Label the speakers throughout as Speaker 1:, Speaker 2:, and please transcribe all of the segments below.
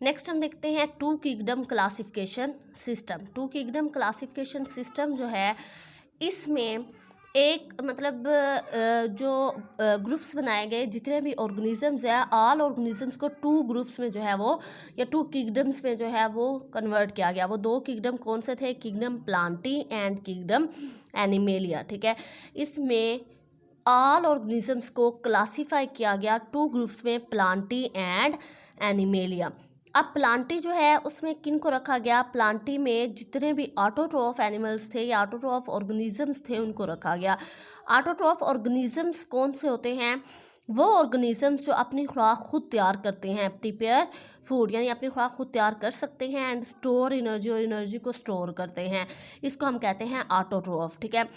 Speaker 1: Next हम देखते हैं two kingdom classification system. Two kingdom classification system जो है इसमें एक मतलब जो ग्रुप्स बनाए गए, जितने भी ऑर्गेनिजम्स हैं, ऑल ऑर्गेनिजम्स को टू ग्रुप्स में जो है वो, या टू किंगडम्स में जो है वो कन्वर्ट किया गया। वो दो किंगडम कौन से थे? Kingdom Plantae and kingdom animalia. ठीक है, इसमें ऑल ऑर्गेनिजम्स को क्लासीफाई किया गया टू ग्रुप्स में, प्लांटी एंड एनिमेलिया। अब प्लांटी जो है उसमें किन को रखा गया? प्लांटी में जितने भी ऑटोट्रॉफ एनिमल्स थे या ऑटोट्रॉफ ऑर्गेनिजम्स थे उनको रखा गया। ऑटोट्रॉफ ऑर्गेनिजम्स कौन से होते हैं? वो ऑर्गेनिजम्स जो अपनी खुराक खुद तैयार करते हैं, प्रिपेयर फूड, यानी अपनी खुराक खुद तैयार कर सकते हैं एंड स्टोर एनर्जी, और एनर्जी को स्टोर करते हैं। इसको हम कहते हैं ऑटोट्रॉफ। ठीक है,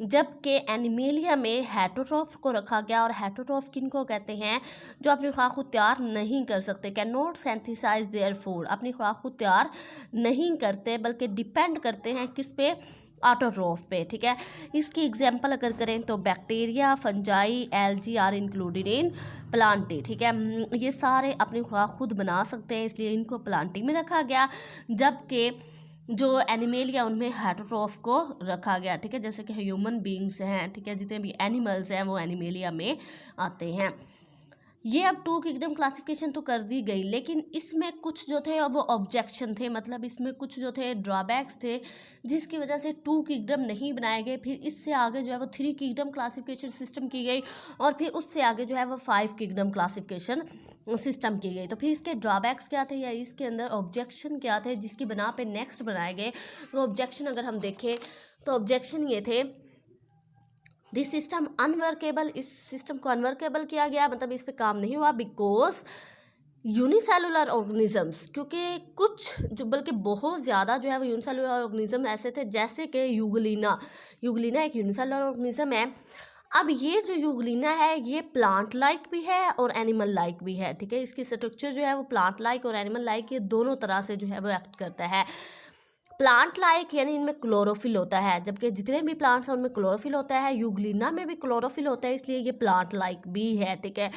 Speaker 1: जबकि एनिमेलिया में हेटरोट्रॉफ को रखा गया। और हेटरोट्रॉफ किन को कहते हैं? जो अपनी खुराक खुद तैयार नहीं कर सकते, can not synthesize their food, अपनी खुराक खुद तैयार नहीं करते बल्कि डिपेंड करते हैं किस पे? ऑटोट्रॉफ पे। ठीक है, इसकी एग्जांपल अगर करें तो bacteria, fungi, algae are included in plantae. ठीक है, ये सारे अपनी खुराक खुद बना सकते हैं, इसलिए इनको प्लांटी में रखा गया। जबकि जो एनिमेलिया उनमें हेटरोट्रॉफ को रखा गया। ठीक है, जैसे कि ह्यूमन बींग्स हैं, ठीक है, जितने भी एनिमल्स हैं वो एनिमेलिया में आते हैं। ये अब टू किंगडम क्लासिफिकेशन तो कर दी गई, लेकिन इसमें कुछ जो थे वो ऑब्जेक्शन थे, मतलब इसमें कुछ जो थे ड्रॉबैक्स थे, जिसकी वजह से टू किंगडम नहीं बनाए गए। फिर इससे आगे जो है वो थ्री किंगडम क्लासिफिकेशन सिस्टम की गई, और फिर उससे आगे जो है वो फाइव किंगडम क्लासिफिकेशन सिस्टम की गई। तो फिर इसके ड्रॉबैक्स क्या थे या इसके अंदर ऑब्जेक्शन क्या थे जिसकी बना पे नेक्स्ट बनाए गए? तो ऑब्जेक्शन अगर हम देखें तो ऑब्जेक्शन ये थे, दिस सिस्टम अनवर्केबल, इस सिस्टम को अनवर्केबल किया गया, मतलब इस पे काम नहीं हुआ, बिकॉज यूनिसेलुलर ऑर्गेनिजम्स, क्योंकि कुछ जो बल्कि बहुत ज़्यादा जो है वो यूनिसेलुलर ऑर्गेनिज्म ऐसे थे, जैसे कि यूगलिना। यूगलिना एक यूनिसेलुलर ऑर्गेनिज्म है। अब ये जो यूगलिना है ये प्लांट लाइक भी है और एनिमल लाइक भी है। ठीक है, इसकी स्ट्रक्चर जो है वो प्लांट लाइक और एनिमल लाइक, ये दोनों तरह से जो है वो एक्ट करता है। प्लांट लाइक यानी इनमें क्लोरोफिल होता है, जबकि जितने भी प्लांट्स हैं उनमें क्लोरोफिल होता है। यूग्लिना में भी क्लोरोफिल होता है, इसलिए ये प्लांट लाइक भी है। ठीक है,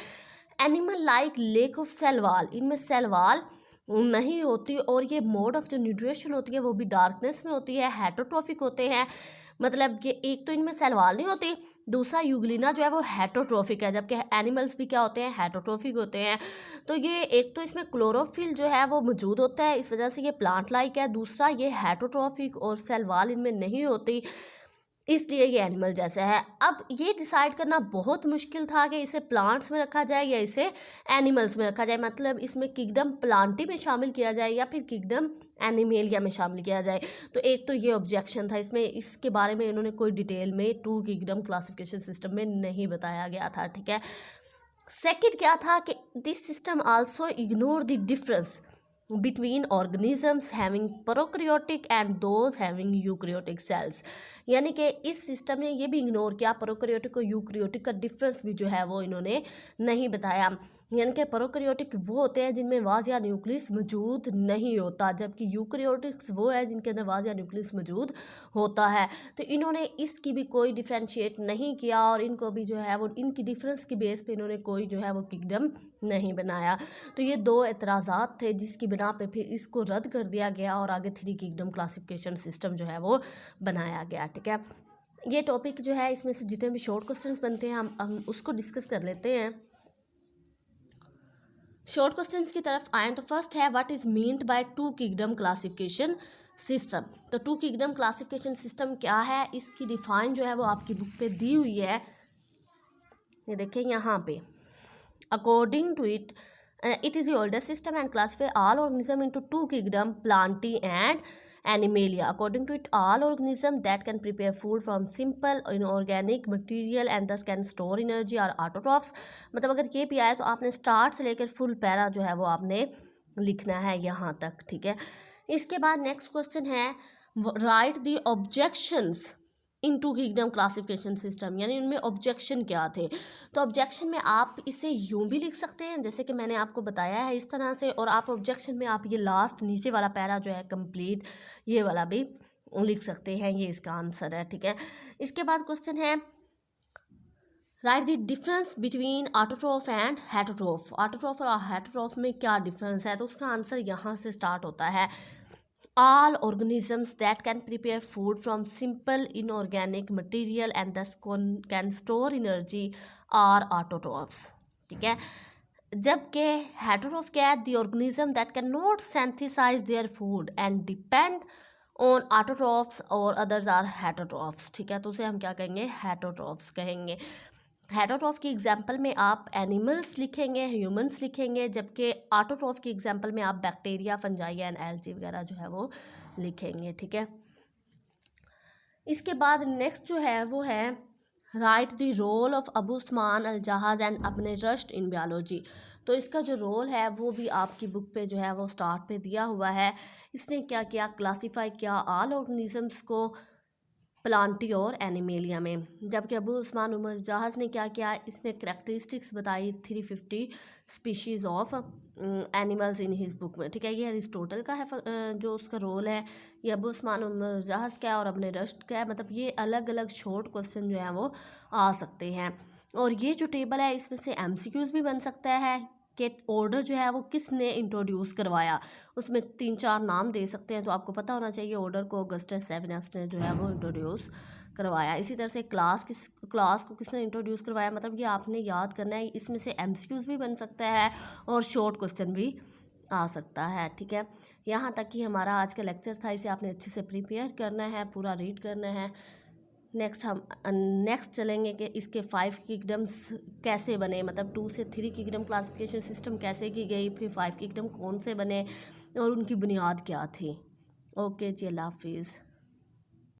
Speaker 1: animal like lack of cell wall, इनमें सेल वाल नहीं होती, और ये मोड ऑफ जो न्यूट्रिशन होती है वो भी डार्कनेस में होती है। हेटरोट्रॉफिक होते हैं, मतलब ये एक तो इनमें सेल वाल नहीं होती, दूसरा यूग्लिना जो है वो हेटरोट्रॉफिक है, जबकि एनिमल्स भी क्या होते हैं? हेटरोट्रॉफिक होते हैं। तो ये एक तो इसमें क्लोरोफिल जो है वो मौजूद होता है, इस वजह से ये प्लांट लाइक है। दूसरा ये हेटरोट्रॉफिक और सेल वाल इनमें नहीं होती, इसलिए ये एनिमल जैसा है। अब ये डिसाइड करना बहुत मुश्किल था कि इसे प्लांट्स में रखा जाए या इसे एनिमल्स में रखा जाए, मतलब इसमें किंगडम प्लांटी में शामिल किया जाए या फिर किंगडम एनिमेलिया में शामिल किया जाए। तो एक तो ये ऑब्जेक्शन था इसमें, इसके बारे में इन्होंने कोई डिटेल में टू किंगडम क्लासिफिकेशन सिस्टम में नहीं बताया गया था। ठीक है, सेकंड क्या था कि this system also ignore the difference between organisms having prokaryotic and those having eukaryotic cells, यानी कि इस सिस्टम ने ये भी इग्नोर किया, प्रोकैरियोटिक और यूकैरियोटिक का डिफरेंस भी जो है वो इन्होंने नहीं बताया। यानी कि प्रोकैरियोटिक वो होते हैं जिनमें वाज़िया न्यूक्लियस मौजूद नहीं होता, जबकि यूकैरियोटिक्स वो है जिनके अंदर वाज़िया न्यूक्लियस मौजूद होता है। तो इन्होंने इसकी भी कोई डिफ्रेंशिएट नहीं किया, और इनको भी जो है वो इनकी डिफरेंस की बेस पे इन्होंने कोई जो है वो किंगडम नहीं बनाया। तो ये दो एतराज़ात थे जिसकी बिना पे फिर इसको रद्द कर दिया गया और आगे थ्री किंगडम क्लासिफिकेशन सिस्टम जो है वो बनाया गया। ठीक है, ये टॉपिक जो है इसमें से जितने भी शॉर्ट क्वेश्चंस बनते हैं हम उसको डिस्कस कर लेते हैं। शॉर्ट क्वेश्चंस की तरफ आए तो फर्स्ट है, what is meant by two kingdom classification system. तो टू किंगडम क्लासिफिकेशन सिस्टम क्या है, इसकी डिफाइन जो है वो आपकी बुक पे दी हुई है, ये देखिए यहाँ पे। According to it, it is the oldest system and classify all organism into two kingdom, plantae and animalia. According to it, all organism that can prepare food from simple inorganic material and thus can store energy are autotrophs. मतलब अगर ये भी आए तो आपने start से लेकर full para जो है वो आपने लिखना है यहाँ तक। ठीक है, इसके बाद नेक्स्ट क्वेश्चन है, right the objections in two kingdom classification system, यानी उनमें ऑब्जेक्शन क्या थे। तो ऑब्जेक्शन में आप इसे यूं भी लिख सकते हैं जैसे कि मैंने आपको बताया है इस तरह से, और आप ऑब्जेक्शन में आप ये लास्ट नीचे वाला पैरा जो है कंप्लीट ये वाला भी लिख सकते हैं, ये इसका आंसर है। ठीक है, इसके बाद क्वेश्चन है, right the difference between autotroph and heterotroph. Autotroph और हेटरोट्रॉफ में क्या डिफरेंस है, तो उसका आंसर यहाँ से स्टार्ट होता है। All organisms that can prepare food from simple inorganic material and thus can store energy are autotrophs। ठीक है, जबकि heterotrophs क्या है, the organism that cannot synthesize their food and depend on autotrophs or others are heterotrophs। ठीक है, तो उसे हम क्या कहेंगे, heterotrophs कहेंगे। हेटरोट्रॉफ की एग्जांपल में आप एनिमल्स लिखेंगे, ह्यूमंस लिखेंगे, जबकि ऑटोट्रॉफ की एग्जांपल में आप बैक्टीरिया, फंजाई एंड एल्गी वगैरह जो है वो लिखेंगे। ठीक है, इसके बाद नेक्स्ट जो है वो है right the role of Abu Usman al Jahiz and अपने रश्ड इन बायोलॉजी। तो इसका जो रोल है वो भी आपकी बुक पे जो है वो स्टार्ट पे दिया हुआ है। इसने क्या किया, क्लासीफाई किया ऑल ऑर्गेनिजम्स को प्लांटी और एनिमेलिया में। जबकि अबू उस्मान उमर जहाज़ ने क्या किया, इसने करेक्टरिस्टिक्स बताई 350 species of animals in his book में। ठीक है, ये अरिस्टोटल का है जो उसका रोल है। ये अबू उस्मान उमर जहाज़ क्या है और अपने रश्ड क्या है, मतलब ये अलग अलग शॉर्ट क्वेश्चन जो है वो आ सकते हैं। और ये जो टेबल है इसमें से MCQs भी बन सकता है कि ऑर्डर जो है वो किसने इंट्रोड्यूस करवाया, उसमें 3-4 नाम दे सकते हैं। तो आपको पता होना चाहिए ऑर्डर को ऑगस्टस सेवेनस ने जो है वो इंट्रोड्यूस करवाया। इसी तरह से क्लास को किसने इंट्रोड्यूस करवाया, मतलब ये आपने याद करना है। इसमें से MCQs भी बन सकता है और शॉर्ट क्वेश्चन भी आ सकता है। ठीक है, यहाँ तक कि हमारा आज का लेक्चर था, इसे आपने अच्छे से प्रिपेयर करना है, पूरा रीड करना है। नेक्स्ट चलेंगे कि इसके 5 किंगडम्स कैसे बने, मतलब 2 से 3 किंगडम क्लासिफिकेशन सिस्टम कैसे की गई, फिर 5 किंगडम कौन से बने और उनकी बुनियाद क्या थी। ओके जी, अल्लाह हाफिज़।